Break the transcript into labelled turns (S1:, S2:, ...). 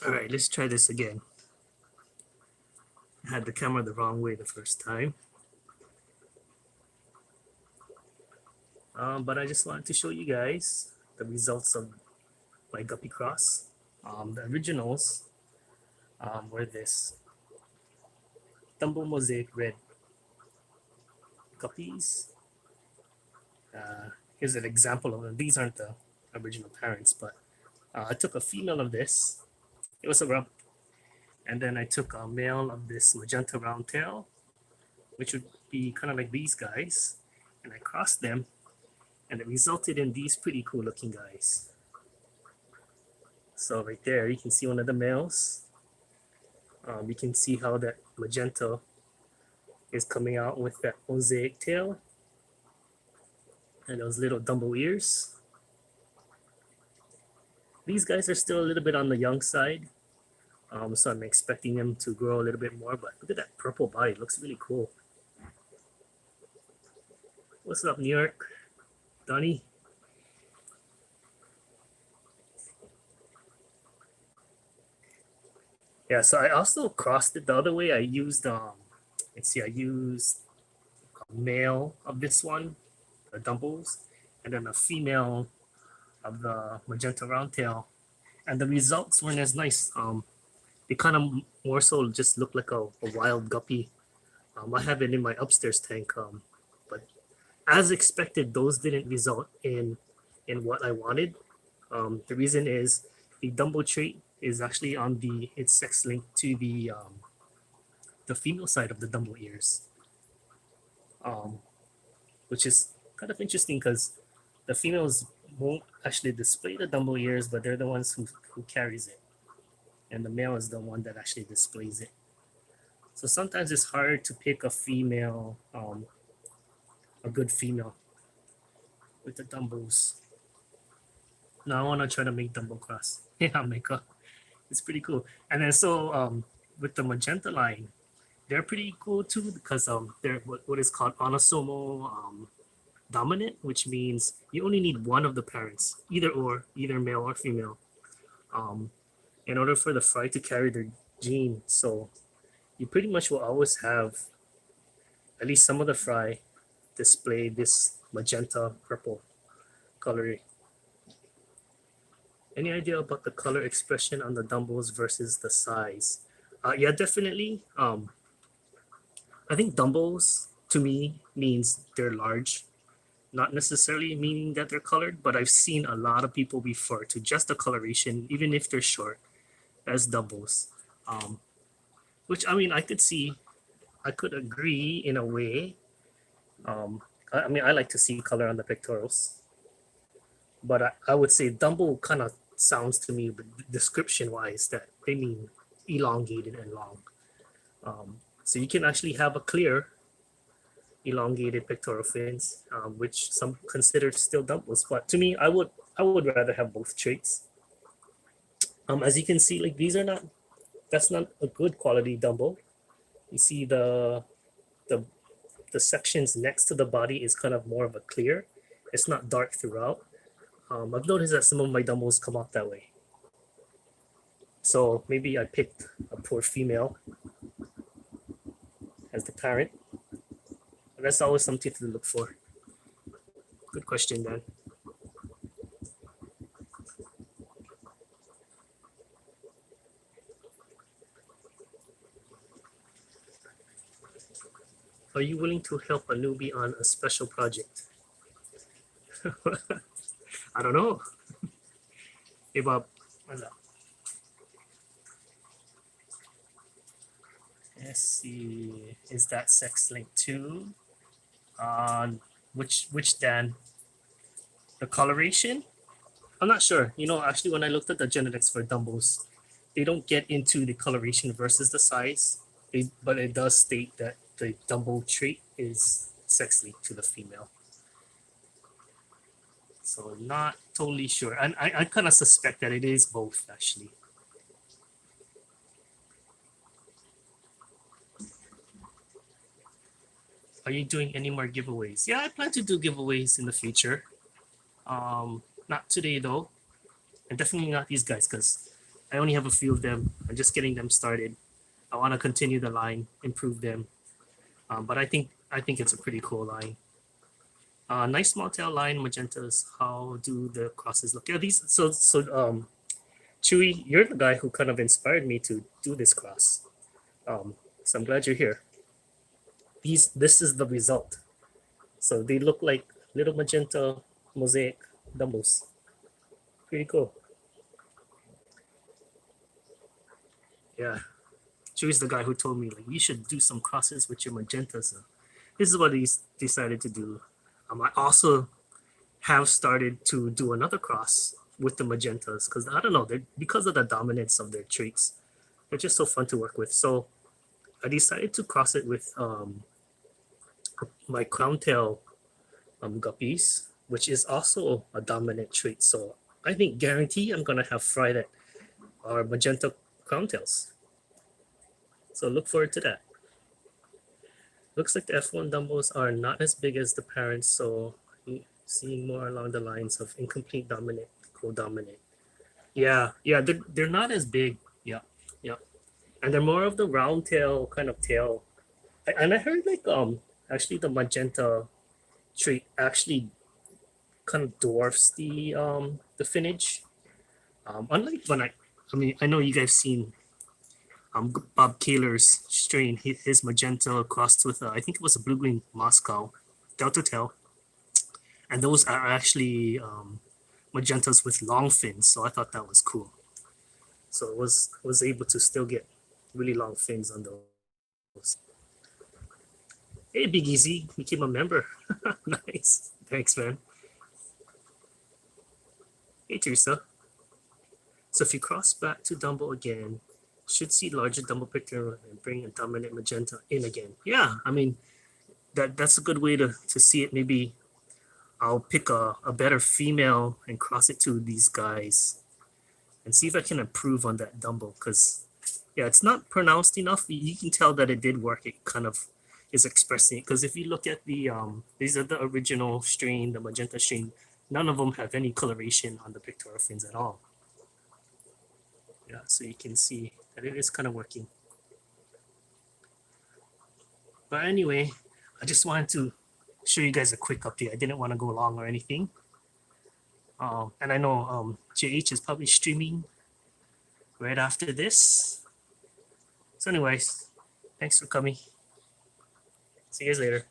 S1: All right, let's try this again. I had the camera the wrong way the first time. But I just wanted to show you guys the results of my Guppy cross. The originals were this Dumbo Mosaic Red Guppies. Here's an example of them. These aren't the original parents, but I took a female of this. It was a rump. And then I took a male of this Magenta round tail, which would be kind of like these guys. And I crossed them, and it resulted in these pretty cool looking guys. So right there, you can see one of the males. You can see how that Magenta is coming out with that mosaic tail and those little Dumbo ears. These guys are still a little bit on the young side. So I'm expecting them to grow a little bit more, but look at that purple body, it looks really cool. What's up, New York? Donnie? Yeah, so I also crossed it the other way. I used, let's see, I used a male of this one, the Dumbos, and then a female of the Magenta Roundtail. And the results weren't as nice. They kind of more so just look like a wild guppy. I have it in my upstairs tank, but as expected, those didn't result in what I wanted. The reason is the Dumbo trait is actually on its sex link to the female side of the Dumbo ears, which is kind of interesting because the females won't actually display the Dumbo ears, but they're the ones who carries it, and the male is the one that actually displays it. So sometimes it's hard to pick a female, a good female with the Dumbos. Now I want to try to make Dumbo cross. Yeah, Mecca. It's pretty cool. And then so with the Magenta line, they're pretty cool too because they're what is called autosomal dominant, which means you only need one of the parents, either male or female, in order for the fry to carry their gene. So you pretty much will always have at least some of the fry display this magenta purple coloring. Any idea about the color expression on the Dumbos versus the size? Yeah, definitely. I think Dumbos to me means they're large, not necessarily meaning that they're colored, but I've seen a lot of people refer to just the coloration, even if they're short, as Dumbos. Which I mean, I could agree in a way. I mean, I like to see color on the pectorals, but I would say Dumbo kind of sounds to me, description wise, that they mean elongated and long. So you can actually have a clear elongated pectoral fins, which some consider still Dumbos. But to me, I would rather have both traits. As you can see, like that's not a good quality Dumbo. You see the sections next to the body is kind of more of a clear. It's not dark throughout. I've noticed that some of my Dumbos come out that way. So maybe I picked a poor female as the parent. And that's always something to look for. Good question, Dan. Are you willing to help a newbie on a special project? I don't know. Hey, Bob. Let's see. Is that sex linked too? Which Dan? The coloration? I'm not sure. You know, actually, when I looked at the genetics for Dumbos, they don't get into the coloration versus the size, but it does state that the Dumbo trait is sex linked to the female. So not totally sure. And I kind of suspect that it is both, actually. Are you doing any more giveaways? Yeah, I plan to do giveaways in the future. Not today though, and definitely not these guys because I only have a few of them. I'm just getting them started. I want to continue the line, improve them. But I think it's a pretty cool line. Nice small tail line, magentas. How do the crosses look? Yeah, these. Chewy, you're the guy who kind of inspired me to do this cross. So I'm glad you're here. This is the result. So they look like little magenta mosaic Dumbos. Pretty cool. Yeah. Chewy's the guy who told me like you should do some crosses with your magentas. So this is what he's decided to do. I also have started to do another cross with the magentas because I don't know, they're because of the dominance of their traits. They're just so fun to work with. So I decided to cross it with my crown tail guppies, which is also a dominant trait. So I think guarantee I'm gonna have Friday or magenta crown tails. So look forward to that. Looks like the F1 Dumbos are not as big as the parents, so seeing more along the lines of incomplete dominant, co-dominant. Yeah, they're not as big. Yeah, and they're more of the round tail kind of tail. And I heard like actually the magenta trait actually kind of dwarfs the Finnish. Unlike when I mean I know you guys seen Bob Kaler's strain, his magenta crossed with I think it was a blue green Moscow Delta tail, and those are actually magentas with long fins. So I thought that was cool. So it was able to still get really long fins on those. Hey, Big Easy, became a member. Nice, thanks, man. Hey, Teresa. So if you cross back to Dumbo again, should see larger Dumbo picture and bring a dominant magenta in again. Yeah, I mean that's a good way to see it. Maybe I'll pick a better female and cross it to these guys and see if I can improve on that Dumbo because yeah, it's not pronounced enough. You can tell that it did work. It kind of is expressing it because if you look at the these are the original strain, the magenta strain. None of them have any coloration on the pectoral fins at all. Yeah, so you can see that it is kind of working. But anyway, I just wanted to show you guys a quick update. I didn't want to go long or anything. And I know JH is probably streaming right after this. So anyways, thanks for coming. See you guys later.